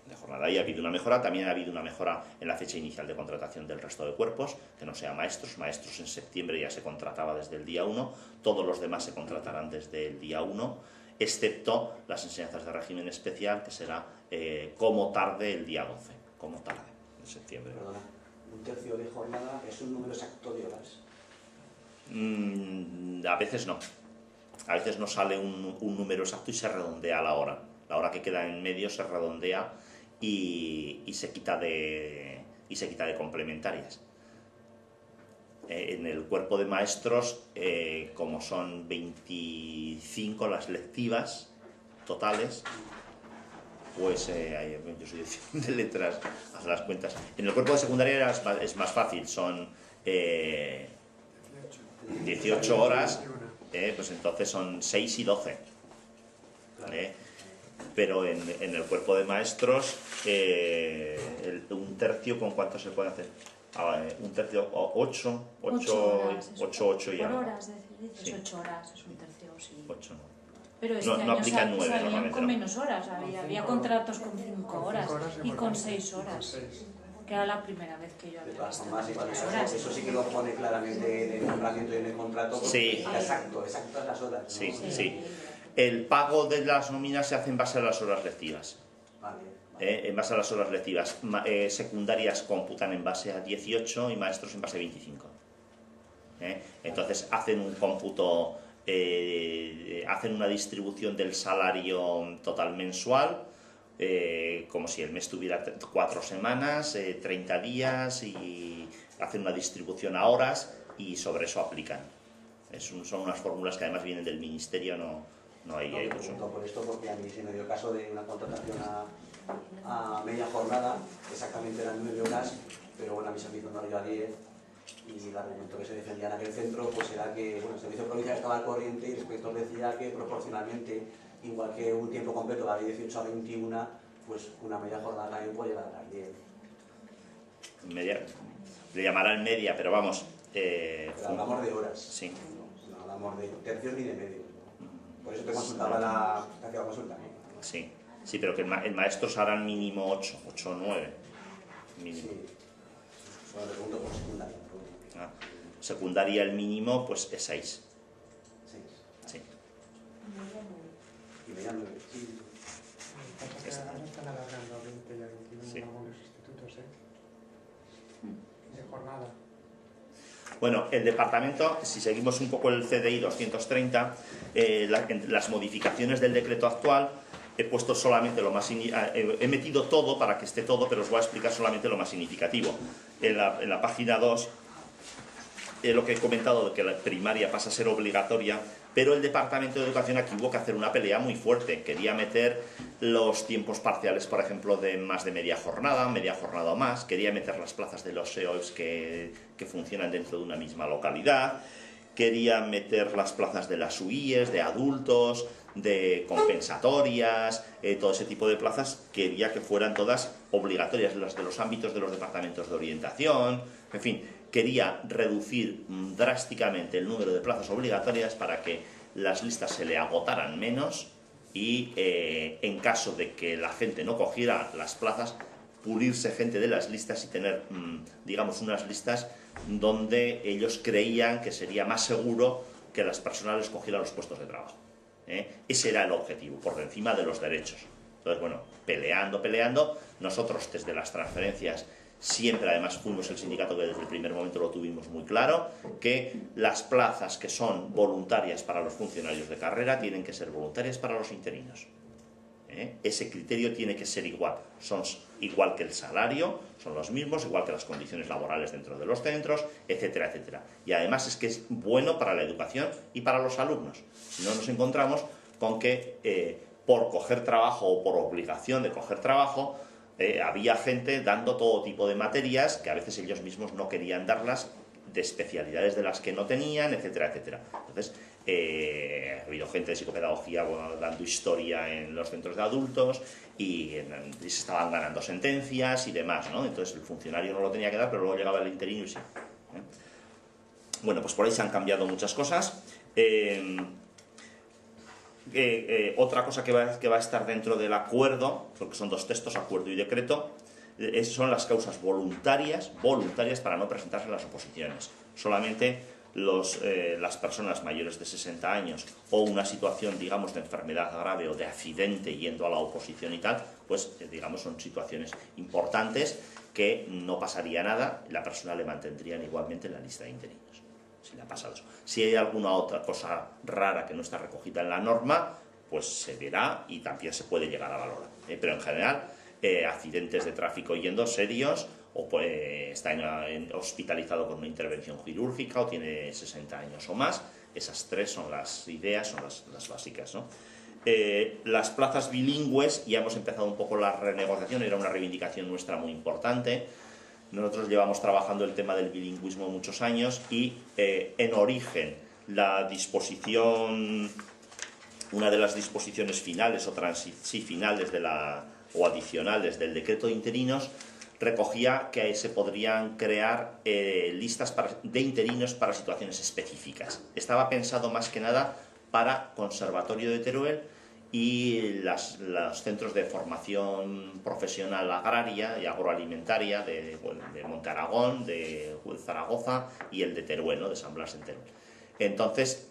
de jornada. Ahí ha habido una mejora, también ha habido una mejora en la fecha inicial de contratación del resto de cuerpos, que no sea maestros en septiembre ya se contrataba desde el día 1, todos los demás se contratarán desde el día 1, excepto las enseñanzas de régimen especial, que será como tarde el día 12, como tarde, en septiembre. Perdona, un tercio de jornada es un número exacto de horas. A veces no. A veces no sale un número exacto y se redondea la hora. La hora que queda en medio se redondea y se quita de complementarias. En el cuerpo de maestros, como son 25 las lectivas totales, pues yo soy de letras, haz las cuentas. En el cuerpo de secundaria es más fácil, son 18 horas, pues entonces son 6 y 12. Pero en el cuerpo de maestros, un tercio, ¿con cuánto se puede hacer? Un tercio, 8 y algo. Por horas, dices, Sí. 8 horas es un tercio, sí. 8 no. Pero este No año aplican 9 salían normalmente, con ¿no? menos horas, había contratos con 5 horas y con 6 horas, que era la primera vez que yo De había todas visto formas, igual 6 horas. eso sí que lo pone claramente en el nombramiento y en el contrato. Sí. Exactas las horas, ¿no? Sí, sí. El pago de las nóminas se hace en base a las horas lectivas. Vale. En base a las horas lectivas. Secundarias computan en base a 18 y maestros en base a 25. Entonces hacen un cómputo, hacen una distribución del salario total mensual, como si el mes tuviera 4 semanas, 30 días, y hacen una distribución a horas y sobre eso aplican. Son unas fórmulas que además vienen del ministerio, no hay Te pregunto por esto porque a mí se me dio caso de una contratación a media jornada, exactamente eran 9 horas, pero bueno, a mí se me hizo una hora a 10, y el argumento que se defendía en aquel centro pues era que bueno, el servicio provincial estaba al corriente y el inspector decía que proporcionalmente, igual que un tiempo completo va de 18 a 21, pues una media jornada también puede llegar a las 10. Media, le llamarán media, pero vamos. Pero hablamos de horas, Sí. no hablamos de tercios ni de medios, ¿no? Por eso te consultaba te hacía la consulta, ¿no? Sí, sí, pero que el maestros harán mínimo 8 o 9. Mínimo. Sí, solo te pregunto por secundaria. Secundaria el mínimo pues es 6. 6. Sí. Y media 9. Sí. Ahora están alargando a 20 y a 21 Sí. en algunos institutos, de jornada. Bueno, el departamento, si seguimos un poco el CDI 230, las modificaciones del decreto actual, he puesto solamente lo más he metido todo para que esté todo, pero os voy a explicar solamente lo más significativo. En la página 2, lo que he comentado de que la primaria pasa a ser obligatoria, pero el Departamento de Educación aquí hubo que hacer una pelea muy fuerte. Quería meter los tiempos parciales, por ejemplo, de más de media jornada o más. Quería meter las plazas de los SEOs que funcionan dentro de una misma localidad. Quería meter las plazas de las UIEs, de adultos, de compensatorias, todo ese tipo de plazas. Quería que fueran todas obligatorias, las de los ámbitos de los departamentos de orientación, en fin. Quería reducir drásticamente el número de plazas obligatorias para que las listas se le agotaran menos y en caso de que la gente no cogiera las plazas, pulirse gente de las listas y tener, digamos, unas listas donde ellos creían que sería más seguro que las personas les cogieran los puestos de trabajo. Ese era el objetivo, por encima de los derechos. Entonces, bueno, peleando, nosotros desde las transferencias siempre, además, fuimos el sindicato que desde el primer momento lo tuvimos muy claro, que las plazas que son voluntarias para los funcionarios de carrera tienen que ser voluntarias para los interinos. Ese criterio tiene que ser igual, son igual que el salario, son los mismos, igual que las condiciones laborales dentro de los centros, etcétera, etcétera. Y además es que es bueno para la educación y para los alumnos. Si no nos encontramos con que por coger trabajo o por obligación de coger trabajo, había gente dando todo tipo de materias que a veces ellos mismos no querían darlas, de especialidades de las que no tenían, etcétera, etcétera. Entonces, ha habido gente de psicopedagogía dando historia en los centros de adultos y se estaban ganando sentencias y demás, ¿no? Entonces el funcionario no lo tenía que dar, pero luego llegaba el interino y sí. Bueno, pues por ahí se han cambiado muchas cosas. Otra cosa que va a estar dentro del acuerdo, porque son dos textos, acuerdo y decreto, son las causas voluntarias para no presentarse a las oposiciones. Solamente las personas mayores de 60 años o una situación, digamos, de enfermedad grave o de accidente yendo a la oposición y tal, pues, digamos, son situaciones importantes que no pasaría nada, la persona le mantendrían igualmente en la lista de interinos, si le ha pasado eso. Si hay alguna otra cosa rara que no está recogida en la norma, pues se verá y también se puede llegar a valorar. Pero en general, accidentes de tráfico yendo serios, o está hospitalizado con una intervención quirúrgica o tiene 60 años o más, esas tres son las ideas, son las básicas, ¿no? Las plazas bilingües, ya hemos empezado un poco la renegociación, era una reivindicación nuestra muy importante. Nosotros llevamos trabajando el tema del bilingüismo muchos años y en origen la disposición, una de las disposiciones finales finales o adicionales del decreto de interinos recogía que se podrían crear listas de interinos para situaciones específicas. Estaba pensado más que nada para Conservatorio de Teruel y los centros de formación profesional agraria y agroalimentaria de Monte Aragón, de Zaragoza y el de Teruel, ¿no? De San Blas en Teruel. Entonces,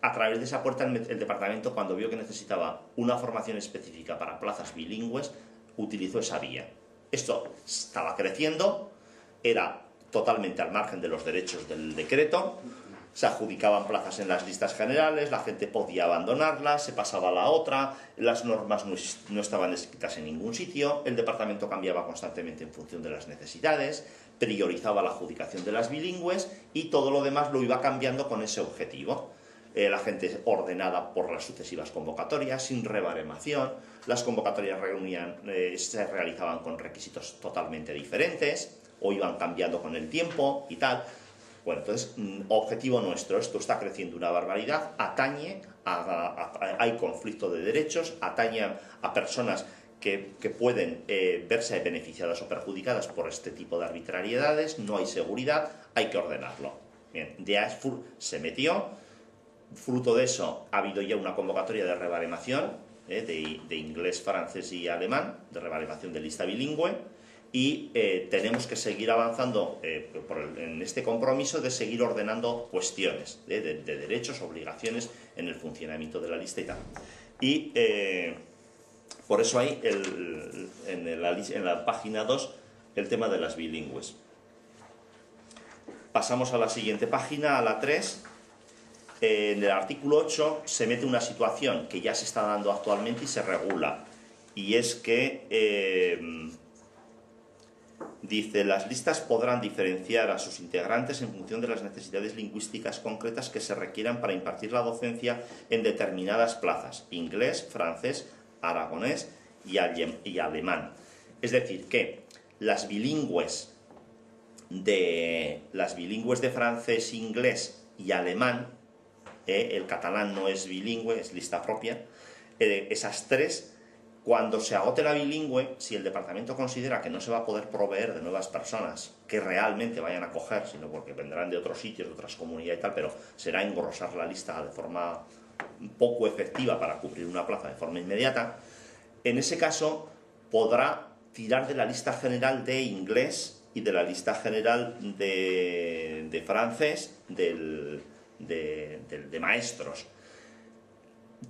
a través de esa puerta el departamento, cuando vio que necesitaba una formación específica para plazas bilingües, utilizó esa vía. Esto estaba creciendo, era totalmente al margen de los derechos del decreto, se adjudicaban plazas en las listas generales, la gente podía abandonarlas, se pasaba a la otra, las normas no estaban escritas en ningún sitio, el departamento cambiaba constantemente en función de las necesidades, priorizaba la adjudicación de las bilingües y todo lo demás lo iba cambiando con ese objetivo. La gente ordenada por las sucesivas convocatorias, sin rebaremación, las convocatorias se realizaban con requisitos totalmente diferentes o iban cambiando con el tiempo y tal. Bueno, entonces, objetivo nuestro, esto está creciendo una barbaridad, hay conflicto de derechos, atañe a personas que pueden verse beneficiadas o perjudicadas por este tipo de arbitrariedades, no hay seguridad, hay que ordenarlo. Bien, ya se metió. Fruto de eso ha habido ya una convocatoria de rebaremación de inglés, francés y alemán, de rebaremación de lista bilingüe, y tenemos que seguir avanzando en este compromiso de seguir ordenando cuestiones de derechos, obligaciones en el funcionamiento de la lista y tal. Y por eso hay en la página 2 el tema de las bilingües. Pasamos a la siguiente página, a la 3. En el artículo 8 se mete una situación que ya se está dando actualmente y se regula, y es que dice: las listas podrán diferenciar a sus integrantes en función de las necesidades lingüísticas concretas que se requieran para impartir la docencia en determinadas plazas: inglés, francés, aragonés y alemán. Es decir, que las bilingües de francés, inglés y alemán, el catalán no es bilingüe, es lista propia, esas tres, cuando se agote la bilingüe, si el departamento considera que no se va a poder proveer de nuevas personas que realmente vayan a coger, sino porque vendrán de otros sitios, de otras comunidades y tal, pero será engrosar la lista de forma poco efectiva para cubrir una plaza de forma inmediata, en ese caso podrá tirar de la lista general de inglés y de la lista general de francés, de maestros.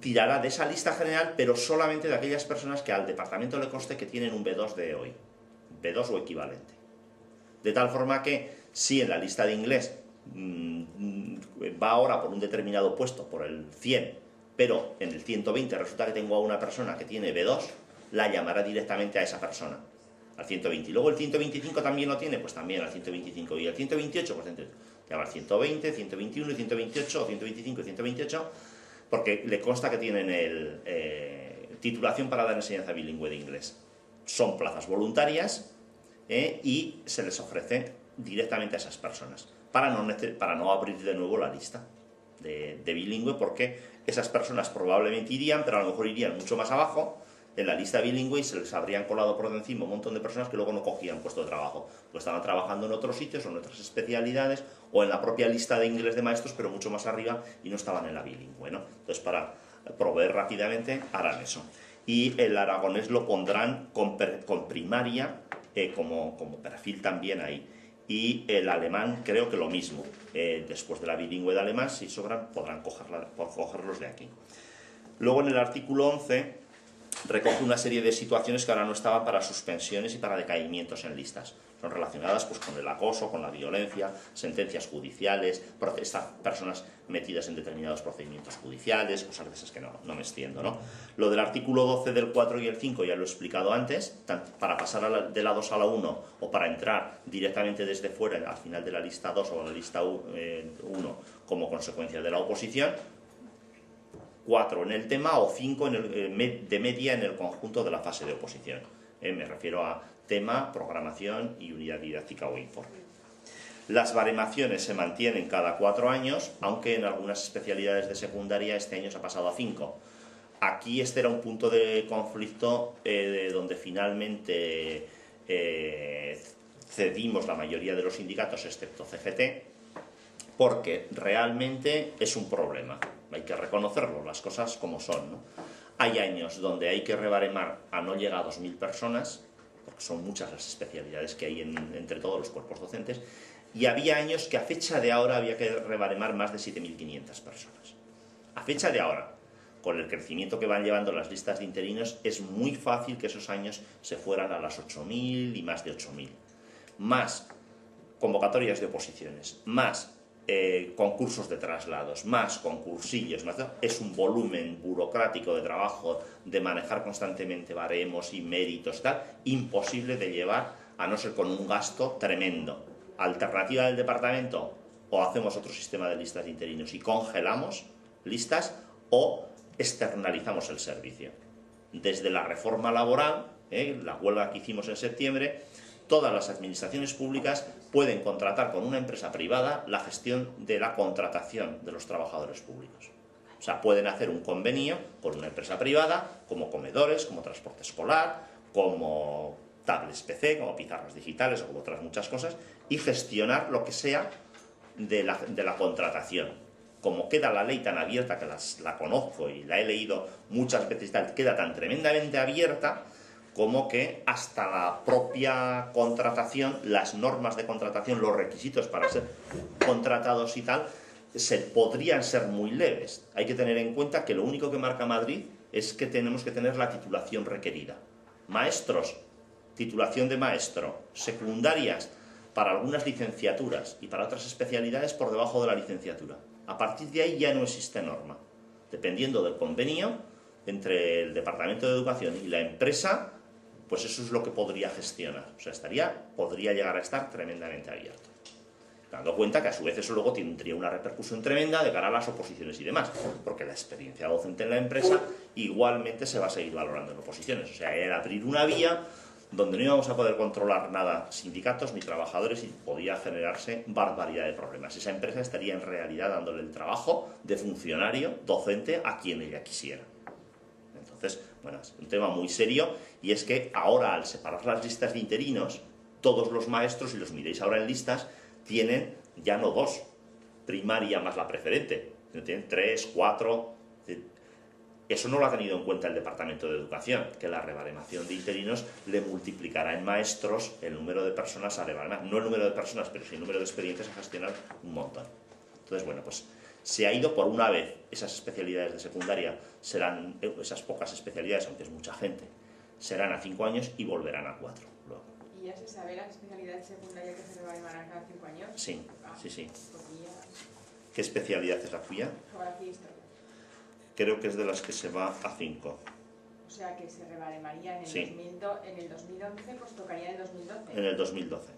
Tirará de esa lista general, pero solamente de aquellas personas que al departamento le conste que tienen un B2 de hoy, B2 o equivalente. De tal forma que si en la lista de inglés va ahora por un determinado puesto, por el 100, pero en el 120 resulta que tengo a una persona que tiene B2, la llamará directamente a esa persona, al 120. Y luego el 125 también lo tiene, pues también al 125. Y el 128, pues llama al 120, 121, 128, o 125 y 128, porque le consta que tienen titulación para dar enseñanza bilingüe de inglés. Son plazas voluntarias y se les ofrece directamente a esas personas, para no abrir de nuevo la lista de bilingüe, porque esas personas probablemente irían, pero a lo mejor irían mucho más abajo en la lista bilingüe y se les habrían colado por encima un montón de personas que luego no cogían puesto de trabajo, pues estaban trabajando en otros sitios o en otras especialidades o en la propia lista de inglés de maestros, pero mucho más arriba y no estaban en la bilingüe, ¿no? Entonces, para proveer rápidamente, harán eso. Y el aragonés lo pondrán con primaria como perfil también ahí. Y el alemán creo que lo mismo. Después de la bilingüe de alemán, si sobran, podrán cogerlos de aquí. Luego en el artículo 11 recoge una serie de situaciones que ahora no estaban para suspensiones y para decaimientos en listas. Son relacionadas pues, con el acoso, con la violencia, sentencias judiciales, personas metidas en determinados procedimientos judiciales, cosas de esas que no me extiendo, ¿no? Lo del artículo 12 del 4 y el 5 ya lo he explicado antes, para pasar de la 2 a la 1 o para entrar directamente desde fuera al final de la lista 2 o la lista 1 como consecuencia de la oposición, 4 en el tema o 5 de media en el conjunto de la fase de oposición. Me refiero a tema, programación y unidad didáctica o informe. Las baremaciones se mantienen cada 4 años, aunque en algunas especialidades de secundaria este año se ha pasado a 5. Aquí este era un punto de conflicto donde finalmente cedimos la mayoría de los sindicatos, excepto CGT, porque realmente es un problema. Hay que reconocerlo, las cosas como son, ¿no? Hay años donde hay que rebaremar a no llegar a 2.000 personas, porque son muchas las especialidades que hay entre todos los cuerpos docentes, y había años que a fecha de ahora había que rebaremar más de 7.500 personas. A fecha de ahora, con el crecimiento que van llevando las listas de interinos, es muy fácil que esos años se fueran a las 8.000 y más de 8.000. Más convocatorias de oposiciones, más concursos de traslados, más concursillos, ¿no? Es un volumen burocrático de trabajo de manejar constantemente baremos y méritos, tal, imposible de llevar a no ser con un gasto tremendo. Alternativa del departamento, o hacemos otro sistema de listas de interinos y congelamos listas o externalizamos el servicio. Desde la reforma laboral, la huelga que hicimos en septiembre, todas las administraciones públicas pueden contratar con una empresa privada la gestión de la contratación de los trabajadores públicos. O sea, pueden hacer un convenio con una empresa privada, como comedores, como transporte escolar, como tablets PC, como pizarras digitales o como otras muchas cosas, y gestionar lo que sea de la contratación. Como queda la ley tan abierta, que la conozco y la he leído muchas veces, queda tan tremendamente abierta, como que hasta la propia contratación, las normas de contratación, los requisitos para ser contratados y tal, podrían ser muy leves. Hay que tener en cuenta que lo único que marca Madrid es que tenemos que tener la titulación requerida. Maestros, titulación de maestro. Secundarias, para algunas licenciaturas y para otras especialidades por debajo de la licenciatura. A partir de ahí ya no existe norma. Dependiendo del convenio entre el Departamento de Educación y la empresa, pues eso es lo que podría gestionar. O sea, podría llegar a estar tremendamente abierto. Dando cuenta que a su vez eso luego tendría una repercusión tremenda de cara a las oposiciones y demás, porque la experiencia docente en la empresa igualmente se va a seguir valorando en oposiciones. O sea, era abrir una vía donde no íbamos a poder controlar nada sindicatos ni trabajadores y podía generarse barbaridad de problemas. Esa empresa estaría en realidad dándole el trabajo de funcionario docente a quien ella quisiera. Entonces, bueno, es un tema muy serio y es que ahora al separar las listas de interinos, todos los maestros, si los miréis ahora en listas, tienen ya no 2, primaria más la preferente, tienen 3, 4... Eso no lo ha tenido en cuenta el Departamento de Educación, que la rebaremación de interinos le multiplicará en maestros el número de personas a rebaremar. No el número de personas, pero sí el número de expedientes a gestionar un montón. Entonces, bueno, pues se ha ido por una vez esas especialidades de secundaria, serán esas pocas especialidades, aunque es mucha gente, serán a 5 años y volverán a 4 luego. ¿Y ya se sabe las especialidades secundarias que se rebaremarán cada 5 años? Sí, sí. Porque ya... ¿Qué especialidad es la tuya? Geografía y historia. Creo que es de las que se va a 5. O sea que se rebaremaría en el, sí. En el 2011, pues tocaría en el 2012. En el 2012.